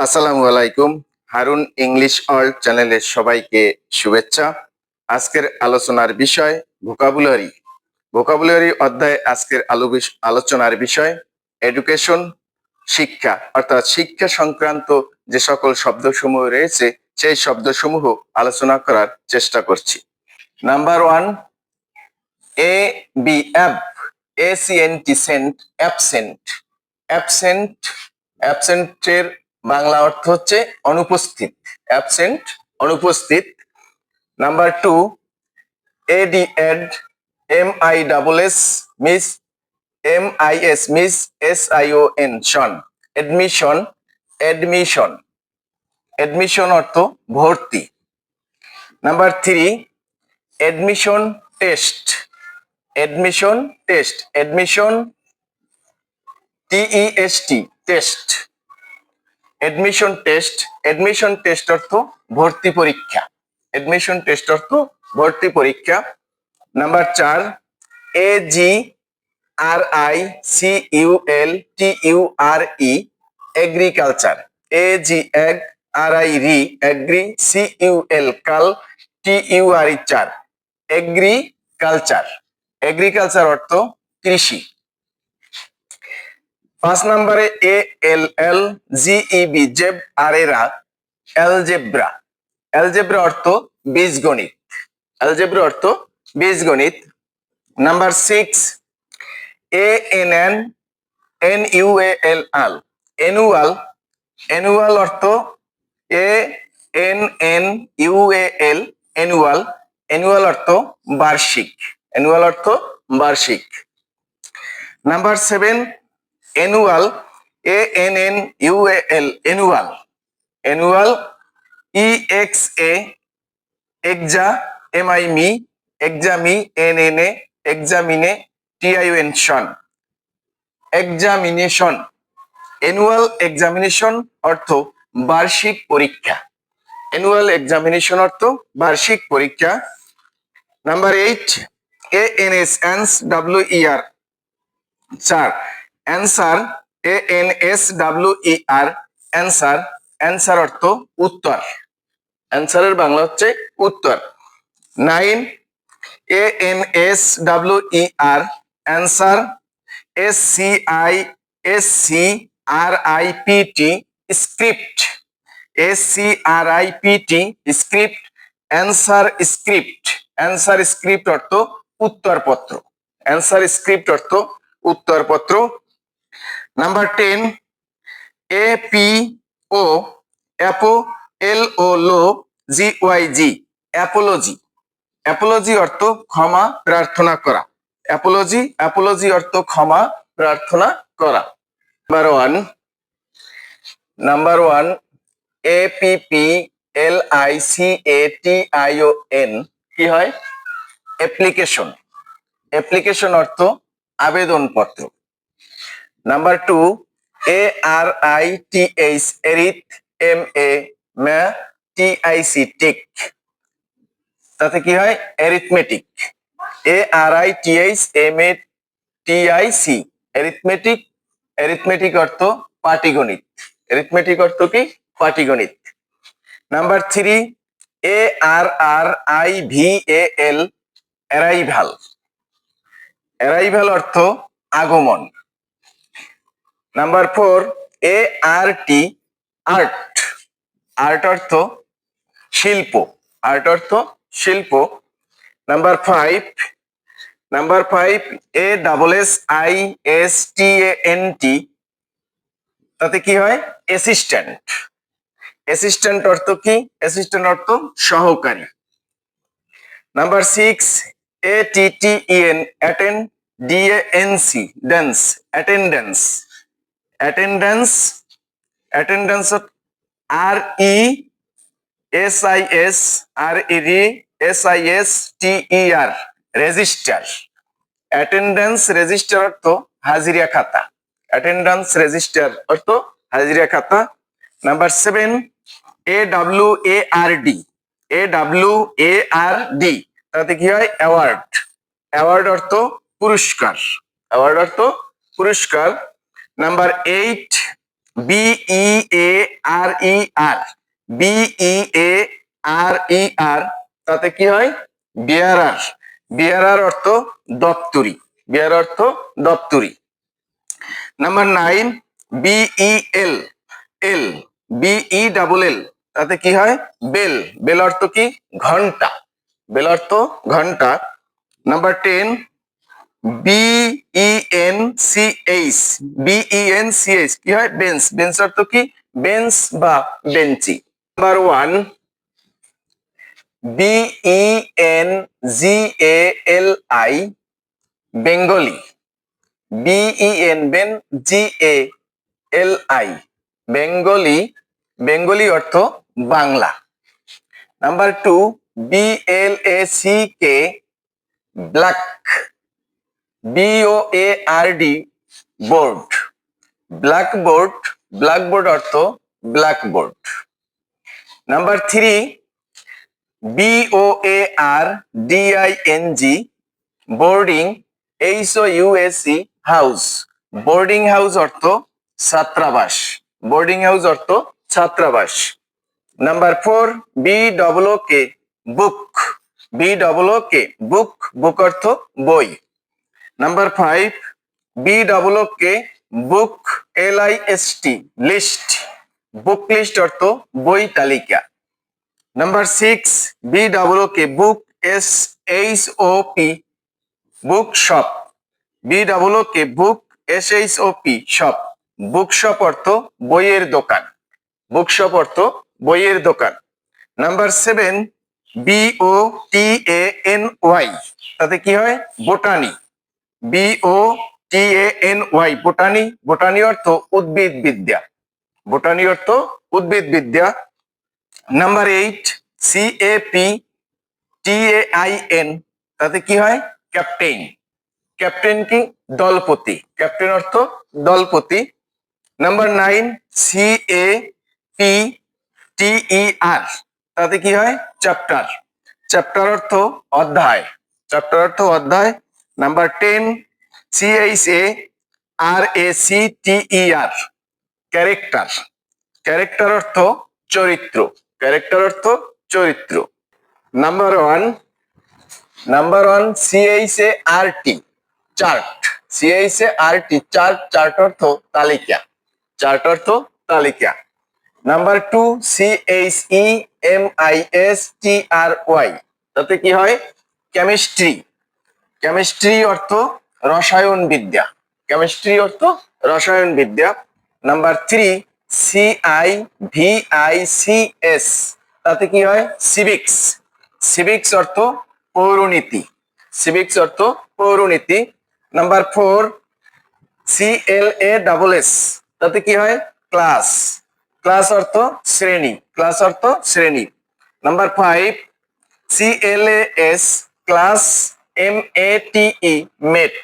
আসসালামু আলাইকুম। Harun English world চ্যানেলের সবাইকে শুভেচ্ছা। আজকের আলোচনার বিষয় ভোকাবুলারি। ভোকাবুলারি অধ্যায়ে আজকের আলোচনার বিষয় এডুকেশন, শিক্ষা, অর্থাৎ শিক্ষা সংক্রান্ত যে সকল শব্দসমূহ রয়েছে সেই শব্দসমূহ আলোচনা করার চেষ্টা করছি। Number 1, A B ab, S E N T sent, absent. Absent, অ্যাবসেন্টের বাংলা অর্থ হচ্ছে অনুপস্থিত। অ্যাবসেন্ট, অনুপস্থিত। Number 2, A D ad, MISS miss, MIS mis, SION sion. Admission, admission, admission অর্থ ভর্তি। Number 3, admission test, admission test, admission TEST, test. Admission test, admission test অর্থ ভর্তি পরীক্ষা। এডমিশন টেস্ট অর্থ ভর্তি পরীক্ষা। Number 4, AGRICULTURE, agriculture. AG ag, RI ri, agri, CUL cul, TURE ture, agriculture. Agriculture অর্থ কৃষি। 5 নম্বরে ALLGEB, জেব, আরেরা, অ্যালজেব্রা। অ্যালজেব্রা অর্থ বীজগণিত। অ্যালজেব্রা অর্থ বীজগণিত। Number 6, ANNUAL, annual. অ্যানুয়াল অর্থ ANNUAL, অ্যানুয়াল। অ্যানুয়াল অর্থ বার্ষিক। অ্যানুয়াল অর্থ বার্ষিক। Number 7, annual, ANNUAL, annual. Annual, EXA, এক্সা, MIME, এক্সামি, NNA, এক্সামিনে, TION শন, এক্সামিনেশন। অ্যানুয়াল এক্সামিনেশন অর্থ বার্ষিক পরীক্ষা। অ্যানুয়াল এক্সামিনেশন অর্থ বার্ষিক পরীক্ষা। Number 8, ANSWER, sir, answer, ANSWER, answer. Answer অর্থ উত্তর। অ্যান্সারের বাংলা হচ্ছে উত্তর। 9, ANSWER, answer, SCRIPT, script. SCRIPT, script. Answer script. Answer script অর্থ উত্তরপত্র। অ্যান্সার স্ক্রিপ্ট অর্থ উত্তরপত্র। Number 10, APO, apo, LO, GYG, Apology. Apology অর্থ ক্ষমা প্রার্থনা করা। অ্যাপোলজি, অ্যাপোলজি অর্থ ক্ষমা প্রার্থনা করা। নাম্বার 1, APPLICATION, কি হয়? অ্যাপ্লিকেশন। অ্যাপ্লিকেশন অর্থ আবেদনপত্র। Number 2, ARITH, arith, MA TIC, tic. তাতে কি হয়? Arithmetic. ARITH MATIC, arithmetic. Arithmetic অর্থ পাটিগণিত। অ্যারিথমেটিক অর্থ কি? পাটিগণিত। Number 3, ARRIVAL, arrival. অ্যারাইভাল অর্থ আগমন। Number 4, ART, art. আর্ট অর্থ শিল্প। আর্ট অর্থ শিল্প। নাম্বার 5, ASSISTANT, তাতে কি হয়? অ্যাসিস্ট্যান্ট। অ্যাসিস্ট্যান্ট অর্থ কি? অ্যাসিস্ট্যান্ট অর্থ সহকারী। Number 6, ATTEN, attend, DANC, dance, attendance. Attendance, attendance RESISTER, register. Attendance register অর্থ হাজিরা খাতা। অ্যাটেন্ডেন্স রেজিস্টার অর্থ হাজিরা খাতা। নাম্বার 7, AWARD, AWARD, তাতে কি হয়? অ্যাওয়ার্ড। অ্যাওয়ার্ড অর্থ পুরস্কার। অ্যাওয়ার্ড অর্থ পুরস্কার। নাম্বার 8, BEARER, BEARER, তাতে কি হয়? বিয়ারার। বিয়ারার অর্থ দপ্তরি, বিয়ার অর্থ দপ্তরি। নাম্বার 9, BEL, এল, BELL, তাতে কি হয়? বেল। বেল অর্থ কি? ঘন্টা। বেল অর্থ ঘন্টা। নাম্বার 10, BENCH, BENCH কি হয়? বেঞ্চ। বেঞ্চ অর্থ কি? বেঞ্চ বা বেঞ্চি। Number 1, BENGALI, Bengali. BENGALI, Bengali. Bengali অর্থ Bangla. Number 2, BLACK, black. BOARD, board. Blackboard. Blackboard অর্থ blackboard. Number 3, BOARDING, boarding. HOUSE, house. Boarding house অর্থ ছাত্রাবাস। বোর্ডিং হাউস অর্থ ছাত্রাবাস। নাম্বার 4, BOOK, বুক। BOOK, বুক। বুক অর্থ বই। নাম্বার 5, BOOK, বুক। LIST, list. বুক লিস্ট অর্থ বই তালিকা। নাম্বার 6, BOOK, বুক। SHOP, book shop. BOOK, বুক। SHOP, shop. বুকশপ অর্থ বইয়ের দোকান। বুকশপ অর্থ বইয়ের দোকান। নাম্বার 7, BOTANY, তাতে কি হয়? বোটানি। BOTANY, botany. বোটানি অর্থ উদ্ভিদ বিদ্যা। বোটানি অর্থ উদ্ভিদ বিদ্যা। নাম্বার 8, CAPTAIN, তাতে কি হয়? ক্যাপ্টেন। ক্যাপ্টেন কি? দলপতি। ক্যাপ্টেন অর্থ দলপতি। নাম্বার 9, CHAPTER, তাতে কি হয়? চ্যাপ্টার। চ্যাপ্টার অর্থ অধ্যায়। চ্যাপ্টার অর্থ অধ্যায়। Number 10, CHARACTER, character. ক্যারেক্টার অর্থ চরিত্র। ক্যারেক্টার অর্থ চরিত্র। Number 1, CHART, chart. CHART, chart. Chart অর্থ তালিকা। চার্ট অর্থ তালিকা। নাম্বার 2, CHEMISTRY, তাতে কি হয়? কেমিস্ট্রি। কেমিস্ট্রি অর্থ রসায়ন বিদ্যা। কেমিস্ট্রি অর্থ রসায়ন বিদ্যা। নাম্বার 3, CIVICS, তাতে কি হয়? সিভিক্স। সিভিক্স অর্থ পৌরনীতি। সিভিক্স অর্থ পৌরনীতি। নাম্বার 4, CLASS, তাতে কি হয়? ক্লাস। ক্লাস অর্থ শ্রেণী। ক্লাস অর্থ শ্রেণী। Number 5, CLAS, class. MATE, মেট।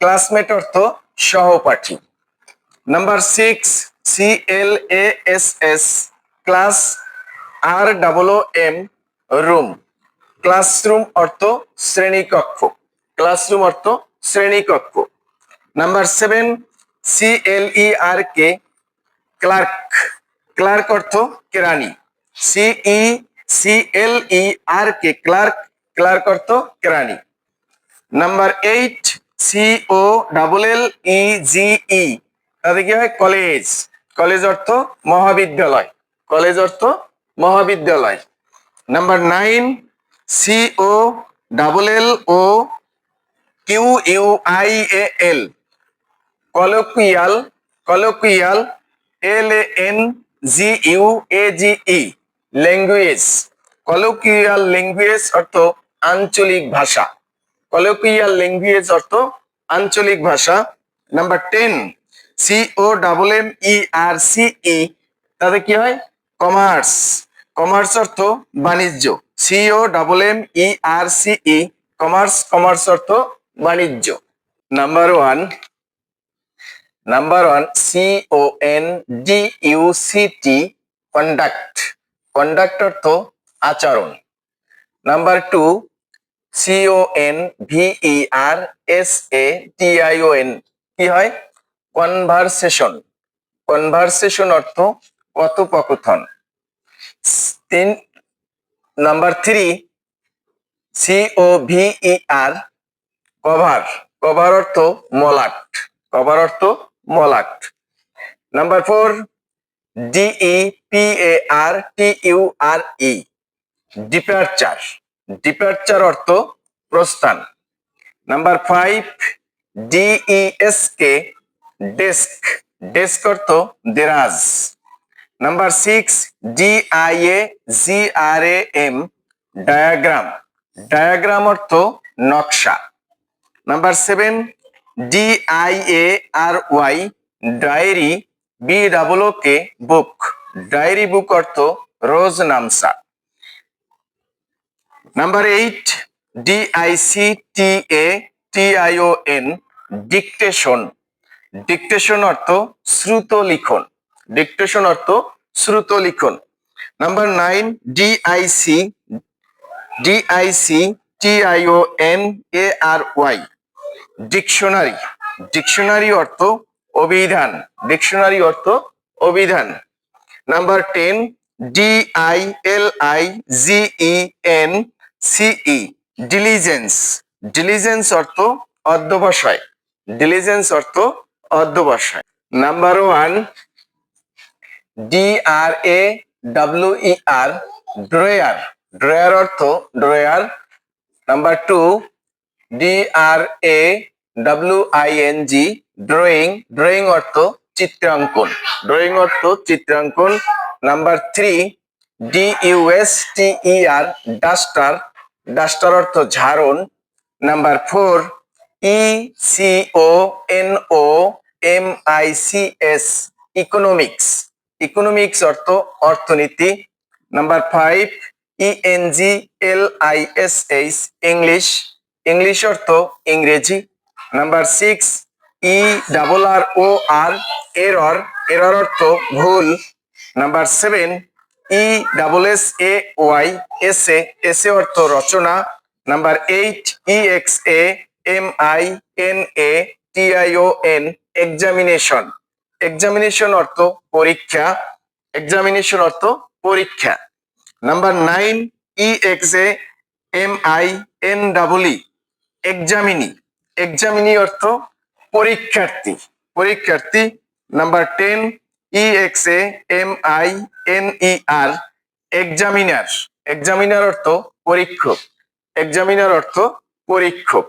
ক্লাসমেট অর্থ সহপাঠী। Number 6, CLASS, class. ROOM, room. Classroom অর্থ শ্রেণীকক্ষ। ক্লাসরুম অর্থ শ্রেণীকক্ষ। Number 7, CLERK, clerk. ক্লার্ক অর্থ কেরানি। CLERK, clerk. ক্লার্ক অর্থ কেরানি। নাম্বার 8, COLLEGE, তাতে কি হয়? কলেজ। কলেজ অর্থ মহাবিদ্যালয়। কলেজ অর্থ মহাবিদ্যালয়। Number 9, COLLOQUIAL, colloquial. Colloquial. LANGUAGE, language. Colloquial language অর্থ আঞ্চলিক ভাষা। কলোকুইয়াল ল্যাঙ্গুয়েজ অর্থ আঞ্চলিক ভাষা। নাম্বার 10, COMMERCE, তাতে কি হয়? কমার্স। কমার্স অর্থ বাণিজ্য। COMMERCE, commerce. কমার্স অর্থ বাণিজ্য। Number 1, CONDUCT, conduct. কন্ডাক্ট অর্থ আচরণ। নাম্বার 2, CONVERSATION, কি হয়? কনভারসেশন। কনভারসেশন অর্থ কথোপকথন। নাম্বার 3 COVER কভার, কভার অর্থ মলাট, কভার অর্থ মলাট। নাম্বার 4 DEPARTURE ডিপারচার, ডিপারচার অর্থ প্রস্থান। নাম্বার 5 DESK ডেস্ক, ডেস্ক অর্থ দেরাজ। নাম্বার 6 DIAGRAM ডায়াগ্রাম, ডায়াগ্রাম অর্থ নকশা। নাম্বার 7 DIARY ডায়েরি, BOOK বুক, ডায়েরি বুক অর্থ রোজনামসা। নাম্বার 8 DICTATION ডিকটেশন, ডিকটেশন অর্থ শ্রুত লিখন, ডিকটেশন অর্থ শ্রুত লিখন। নাম্বার 9 DICTIONARY ডিকশনারি, ডিকশনারি অর্থ অভিধান, ডিকশনারি অর্থ অভিধান। নাম্বার 10 DILIGENCE ডিলিজেন্স, ডিলিজেন্স অর্থ অধ্যবসায়, ডিলিজেন্স অর্থ অধ্যবসায়। নাম্বার 1 DRAWER ড্রয়ার, ড্রয়ার অর্থ drawer. Number 2 DRAWING drawing, drawing অর্থ চিত্রাঙ্কন, ড্রয়িং অর্থ চিত্রাঙ্কন। নাম্বার 3 DUSTER ডাস্টার, ডাস্টার অর্থ ঝাড়ন। নাম্বার 4 ECONOMICS ইকোনমিক্স, ইকোনমিক্স অর্থ অর্থনীতি। নাম্বার 5 ENGLISH ইংলিশ, ইংলিশ অর্থ ইংরেজি। নাম্বার 6 ERROR এরর, এরর অর্থ ভুল। নাম্বার 7 ESSAY এসে, এসে অর্থ রচনা। নাম্বার 8 EXAMINATION এক্সামিনেশন, এক্সামিনেশন অর্থ পরীক্ষা, এক্সামিনেশন অর্থ পরীক্ষা। নাম্বার 9 EXAMINEE এক্সামিনি, এক্সামিনি অর্থ পরীক্ষার্থী, পরীক্ষার্থী। নাম্বার 10 EXAMINER এক্সামিনার, এক্সামিনার অর্থ পরীক্ষক, এক্সামিনার অর্থ পরীক্ষক।